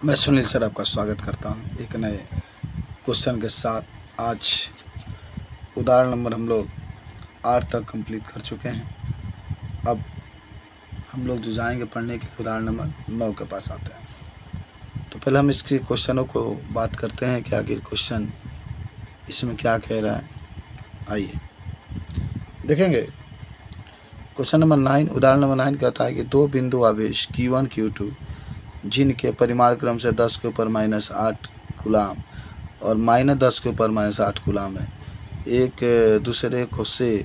मैं सुनील सर आपका स्वागत करता हूं एक नए क्वेश्चन के साथ। आज उदाहरण नंबर हम लोग 8 तक कंप्लीट कर चुके हैं। अब हम लोग जो जाएंगे पढ़ने के लिए उदाहरण नंबर 9 के पास आते हैं। तो पहले हम इसके क्वेश्चनों को बात करते हैं कि आखिर क्वेश्चन इसमें क्या कह रहा है। आइए देखेंगे। क्वेश्चन नंबर 9 उदाहरण नंबर 9 कहता है कि दो बिंदु आवेश Q1 Q2 जिनके परिमाण क्रम से 10 के ऊपर -8 कूलाम और -10 के ऊपर -8 कूलाम है, एक दूसरे को से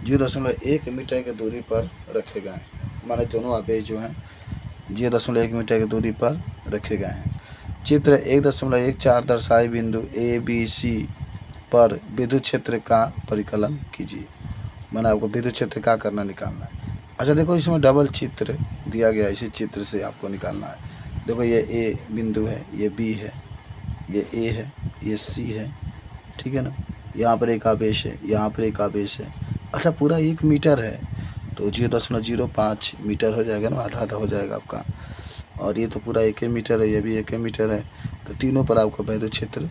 0.1 मीटर की दूरी पर रखे गए हैं। माने दोनों आवेश जो हैं 0.1 मीटर की दूरी पर रखे गए हैं। चित्र 1.14 दर्शाए बिंदु ए बी सी पर विद्युत क्षेत्र का परिकलन कीजिए। मैंने आपको विद्युत क्षेत्र का करना निकालना है। अच्छा देखो, इसमें डबल चित्र दिया गया, इसी चित्र से आपको निकालना है। देखो ये ए बिंदु है, ये बी है, ये ए है, ये सी है, ठीक है ना। यहाँ पर एक आवेश है, यहाँ पर एक आवेश है। अच्छा पूरा 1 मीटर है तो 0.05 मीटर हो जाएगा ना, आधा आधा हो जाएगा आपका। और ये तो पूरा 1 मीटर है, ये भी 1 मीटर है। तो तीनों पर आपको विद्युत क्षेत्र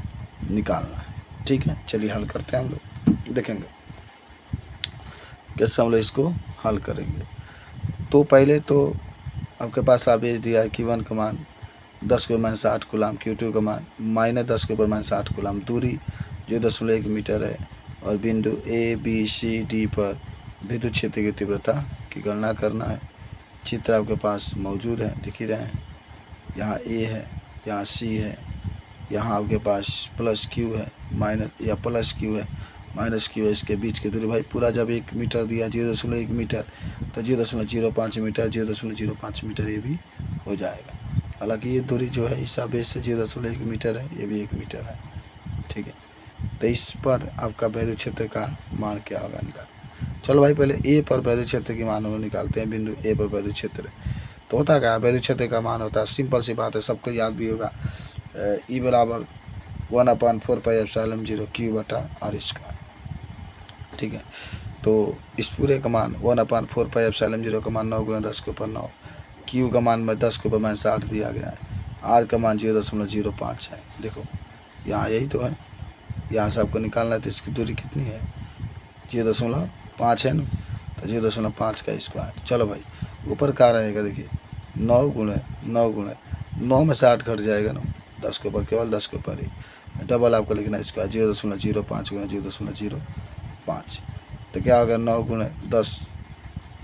निकालना है। ठीक है, चलिए हल करते हैं हम लोग, देखेंगे कैसे हम लोग इसको हल करेंगे। तो पहले तो आपके पास आवेश दिया है Q1 का मान 10 के ऊपर -8 कूलाम, Q2 का मान -10 के ऊपर -8 कूलाम, दूरी 0.1 मीटर है और बिंदु ए बी सी डी पर विद्युत क्षेत्र की तीव्रता की गणना करना है। चित्र आपके पास मौजूद है, दिख ही रहे हैं। यहाँ ए है, यहाँ सी है, यहाँ आपके पास प्लस क्यू है, माइनस या प्लस क्यू है, माइनस क्यू है। इसके बीच की दूरी भाई पूरा जब 1 मीटर दिया 0.1 मीटर तो 0.05 मीटर, 0.05 मीटर ये भी हो जाएगा। हालांकि ये दूरी जो है इस आवेश से 0.1 मीटर है, ये भी 1 मीटर है। ठीक है, तो इस पर आपका विद्युत क्षेत्र का मान क्या होगा निकाल। चलो भाई पहले ए पर विद्युत क्षेत्र की मान हम लोग निकालते हैं। बिंदु ए पर विद्युत क्षेत्र तो होता क्या है, विद्युत क्षेत्र का मान होता है, सिंपल सी बात है, सबको याद भी होगा, ई बराबर 1/4πε0 Q/r²। ठीक है, तो इस पूरे का मान 1/4πε0 का मान 9 × 10 के ऊपर 9, क्यू का मान में 10 के ऊपर -8 दिया गया है, आर का मान 0.05 है। देखो यहाँ यही तो है, यहाँ से आपको निकालना है। तो इसकी दूरी कितनी है, 0.5 है ना, तो 0.5 का स्क्वायर। चलो भाई ऊपर क्या रहेगा, देखिए 9 × 9 में 60 घट जाएगा ना, 10 के ऊपर, केवल 10 के ऊपर ही डबल आपको लिखना है स्क्वायर, 0.05 × 0.05। तो क्या होगा 9 × 10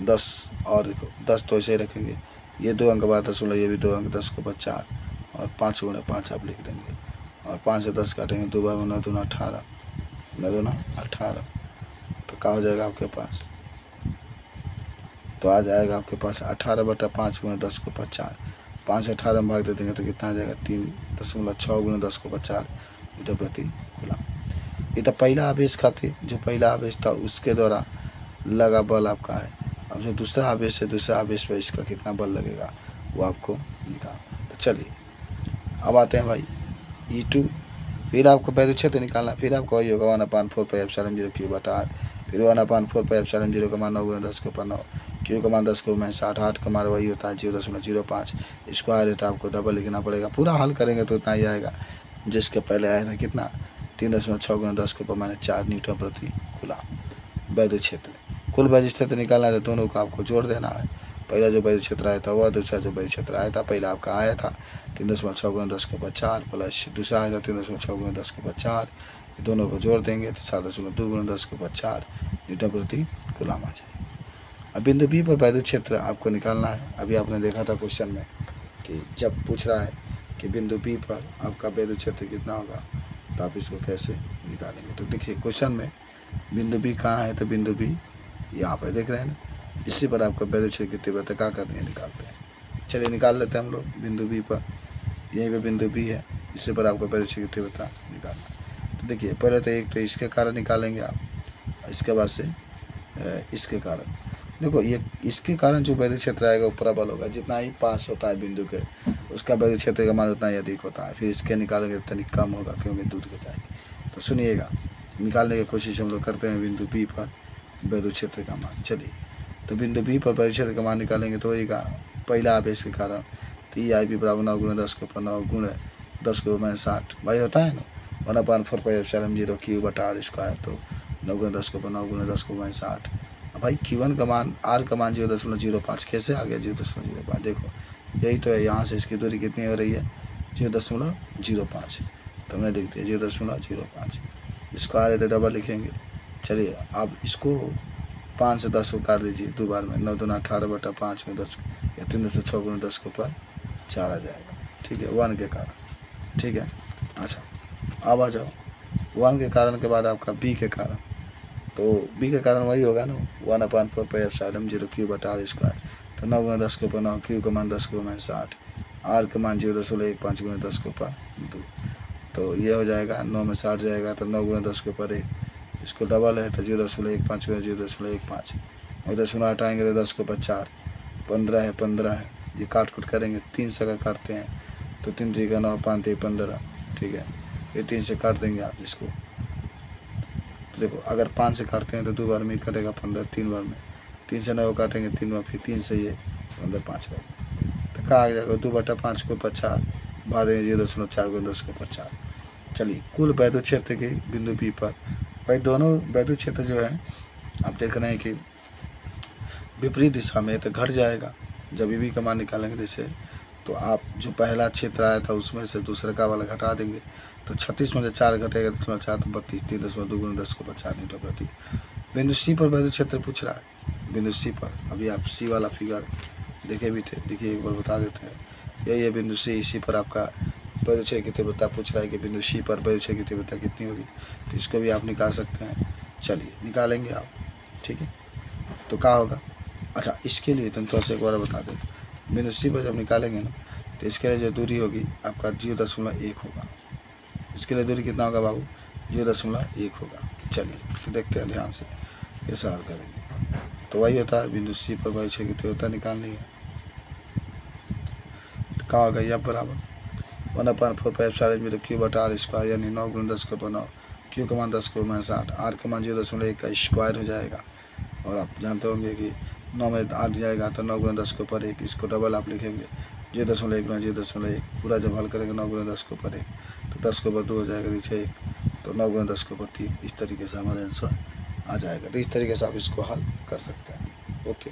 10 और देखो 10 तो ऐसे ही रखेंगे, ये 2 अंक बाद 10, ये भी 2 अंक, 10 के ऊपर 4 और 5 × 5 आप लिख देंगे और 5 से 10 काटेंगे, 2 बार 9 दूना 18, 9 दूना 18। तो क्या हो जाएगा आपके पास, तो आ जाएगा आपके पास 18/5 × 10 के ऊपर 4। 5 18 में भाग दे देंगे तो कितना आ जाएगा, 3.6 × 10 के ऊपर 4 मीटर प्रति कूलाम। ये तो पहला आवेश खातिर जो पहला आवेश था उसके द्वारा लगा बल आपका है। अब जो दूसरा आवेश है, दूसरा आवेश पर इसका कितना बल लगेगा वो आपको निकालना है। तो चलिए अब आते हैं भाई E2। फिर आपको विद्युत क्षेत्र निकालना, फिर आपको वही होगा 1/4πε0 Q/r, फिर 1/4πε0 का मान 9 × 10 के ऊपर 9, क्यू का मान 10 के ऊपर -8, 8 का मान वही होता है 0.05 स्क्वायर। रेट आपको डबल लिखना पड़ेगा। पूरा हल करेंगे तो इतना ही आएगा, जिसके पहले आया था कितना 3.6 × 10 के ऊपर -4 न्यूटन प्रति कूलाम विद्युत क्षेत्र। कुल विद्युत क्षेत्र निकालना है तो दोनों को आपको जोड़ देना है। पहला जो विद्युत क्षेत्र आया था वह, दूसरा जो विद्युत क्षेत्र आया था, पहला आपका आया था 3.6 × 10 के ऊपर 4 प्लस दूसरा आया था 3.6 × 10 के ऊपर 4, दोनों को जोड़ देंगे तो 7.2 × 10 के ऊपर 4 न्यूटन प्रति कूलाम आ जाएगा। अब बिंदु बी पर विद्युत क्षेत्र आपको निकालना है। अभी आपने देखा था क्वेश्चन में कि जब पूछ रहा है कि बिंदु बी पर आपका विद्युत क्षेत्र कितना होगा तो आप इसको कैसे निकालेंगे। तो देखिए क्वेश्चन में बिंदु बी कहाँ है, तो बिंदु बी यहाँ पर देख रहे हैं ना, इसी पर आपका विद्युत क्षेत्र की तीव्रता क्या करनी है निकालते हैं। चलिए निकाल लेते हैं हम लोग बिंदु बी पर। यहीं पे बिंदु बी है, इसी पर आपको विद्युत क्षेत्र की तीव्रता निकालना। तो देखिए पहले तो एक तो इसके कारण निकालेंगे आप, इसके बाद से इसके कारण। देखो ये इसके कारण जो विद्युत क्षेत्र आएगा वो प्रबल होगा, जितना ही पास होता है बिंदु के उसका विद्युत क्षेत्र का मान उतना ही अधिक होता है। फिर इसके निकालेंगे तो तनिक कम होगा क्योंकि दूर हो जाएगी। तो सुनिएगा, निकालने की कोशिश हम लोग करते हैं बिंदु बी पर विद्युत क्षेत्र का मान। चलिए तो बिंदु बी पर विद्युत क्षेत्र का मान निकालेंगे तो होगा पहला आवेश के कारण, तो ई आई पी बराबर 9 गुणे 10 के ऊपर 9 गुणे 10 के ऊपर माइनस 60 भाई होता है ना 1/4 क्यू बटा आर स्क्वायर। तो 9 गुणे 10 के ऊपर 9 गुणे 10 के ऊपर माइनस 60। अब भाई Q1 का मान आर का मान 0.05 कैसे आ गया 0.05? देखो यही तो है, यहाँ से इसकी दूरी कितनी हो रही है 0.05, तो हमने लिख दिया 0.05। स्क्वायर है तो डबल लिखेंगे। चलिए अब इसको 5 से 10 को काट दीजिए 2 बार में, 9 दूना 18 बटा 5 में 10 या 3 से 6 गुणे 10 के ऊपर 4 आ जाएगा। ठीक है 1 के कारण। ठीक है अच्छा अब आ जाओ 1 के कारण के बाद आपका बी के कारण। तो बी के कारण वही होगा ना 1/4 क्यू बटा आर स्क्वायर। तो 9 गुणे 10 के ऊपर 9, क्यू का मान 10 के ऊपर माइनस 60, आर का मान 0.15 गुणे 10 के ऊपर 2। तो ये हो जाएगा 9 में 60 जाएगा तो 9 गुणे 10 के ऊपर 1, इसको डबल है तो 0.15 गुणे 0.15 और 10 गुना हटाएंगे तो 10 के ऊपर 4, 15 है 15 है, ये काट कूट करेंगे 3 से का काटते हैं तो 3 3 का 9 5 3 15। ठीक है ये 3 से काट देंगे आप इसको। तो देखो अगर 5 से काटते हैं तो 2 बार में कटेगा 15, 3 बार में 3 से 9 काटेंगे 3 बार, फिर 3 से ये 15 5 बार। तो कहा आ जाएगा 2/5 के ऊपर 4 भाग देंगे 0.4 गुणे 10 के ऊपर 4। चलिए कुल वैद्युत क्षेत्र के बिंदु P पर भाई दोनों वैद्युत क्षेत्र जो है आप देख रहे हैं कि विपरीत दिशा में तो घट जाएगा जब V का मान निकालेंगे जैसे। तो आप जो पहला क्षेत्र आया था उसमें से दूसरे का वाला घटा देंगे तो 36 में से 4 घटेगा 4 तो 32, 3.2 गुणे 10 के ऊपर 4 मीटर प्रति। बिंदु C पर वैद्युत क्षेत्र पूछ रहा है। बिंदु C पर अभी आप C वाला फिगर देखे भी थे, देखिए एक बार बता देते हैं। यही है बिंदु C, इसी पर आपका वैद्युत क्षेत्र की तीव्रता पूछ रहा है कि बिंदु C पर वैद्युत क्षेत्र की तीव्रता कितनी होगी। तो इसको भी आप निकाल सकते हैं। चलिए निकालेंगे आप। ठीक है तो क्या होगा, अच्छा इसके लिए तंत्र से एक बार बता दें। बिंदु C पर जब निकालेंगे ना तो इसके लिए जो दूरी होगी आपका 0.1 होगा। इसके लिए दूरी कितना होगा बाबू 0.1 होगा। चलिए तो देखते हैं ध्यान से कैसे हल करेंगे। तो वही होता है बिंदु C पर वैद्युत क्षेत्र की तीव्रता निकालनी है। तो क्या होगा यह बराबर 1/4 क्यू बटा आर स्क्वायर यानी 9 गुणे 10 के ऊपर 9, क्यू का मान 10 के ऊपर 60, आर का मान 0.1 का स्क्वायर हो जाएगा। और आप जानते होंगे कि 9 में 8 जाएगा तो 9 गुणे 10 के ऊपर 1, इसको डबल आप लिखेंगे 0.1 गुणे 0.1 पूरा जब हल करेंगे 9 गुणे 10 के ऊपर 1 तो 10 के ऊपर 2 हो जाएगा नीचे 1, तो 9 गुणे 10 के ऊपर 3। इस तरीके से हमारा आंसर आ जाएगा। तो इस तरीके से आप इसको हल कर सकते हैं। ओके।